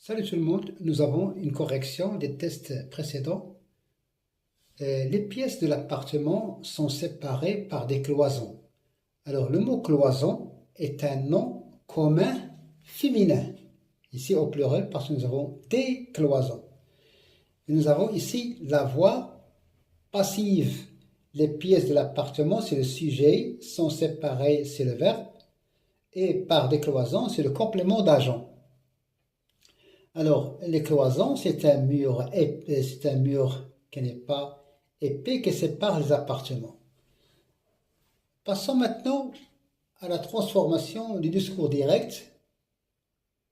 Salut tout le monde, nous avons une correction des tests précédents. Les pièces de l'appartement sont séparées par des cloisons. Alors le mot cloison est un nom commun féminin, ici au pluriel parce que nous avons des cloisons. Et nous avons ici la voix passive. Les pièces de l'appartement, c'est le sujet, sont séparées, c'est le verbe, et par des cloisons, c'est le complément d'agent. Alors, les cloisons, c'est un mur qui n'est pas épais, qui sépare les appartements. Passons maintenant à la transformation du discours direct,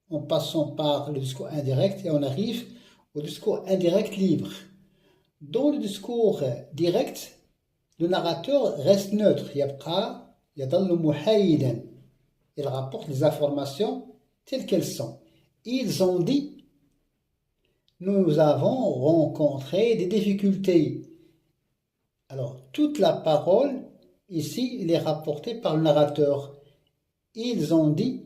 en passant par le discours indirect, et on arrive au discours indirect libre. Dans le discours direct, le narrateur reste neutre. Il rapporte les informations telles qu'elles sont. Ils ont dit, nous avons rencontré des difficultés. Alors, toute la parole, ici, elle est rapportée par le narrateur. Ils ont dit,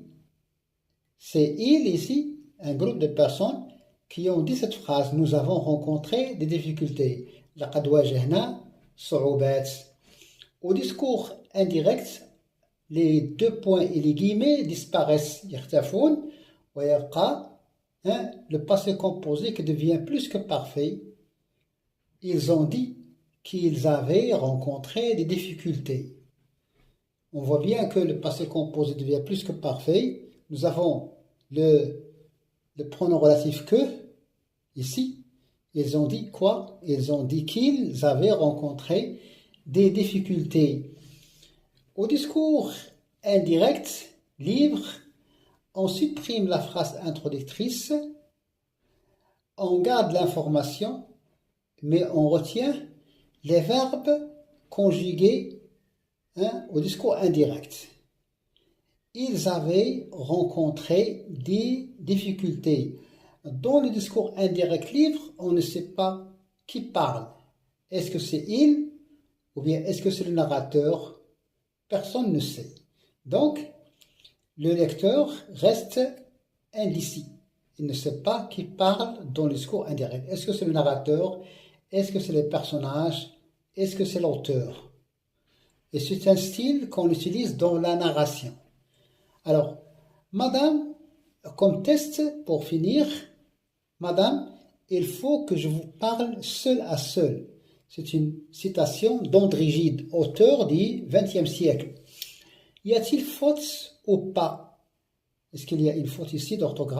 c'est ils ici, un groupe de personnes qui ont dit cette phrase. Nous avons rencontré des difficultés. لقد واجهنا صعوبات. Au discours indirect, les deux points et les guillemets disparaissent. يختفون ويبقى le passé composé qui devient plus que parfait. Ils ont dit qu'ils avaient rencontré des difficultés. On voit bien que le passé composé devient plus que parfait. Nous avons le pronom relatif que, ici. Ils ont dit quoi? Ils ont dit qu'ils avaient rencontré des difficultés. Au discours indirect, libre, on supprime la phrase introductrice, on garde l'information, mais on retient les verbes conjugués au discours indirect. Ils avaient rencontré des difficultés. Dans le discours indirect libre, on ne sait pas qui parle. Est-ce que c'est il ou bien est-ce que c'est le narrateur? Personne ne sait. Donc, le lecteur reste indécis. Il ne sait pas qui parle dans le discours indirect. Est-ce que c'est le narrateur? Est-ce que c'est les personnages? Est-ce que c'est l'auteur? Et c'est un style qu'on utilise dans la narration. Alors, madame, comme test pour finir, madame, il faut que je vous parle seul à seul. C'est une citation d'André Gide, auteur du XXe siècle. Y a-t-il faute ou pas? Est-ce qu'il y a une faute ici d'orthographe?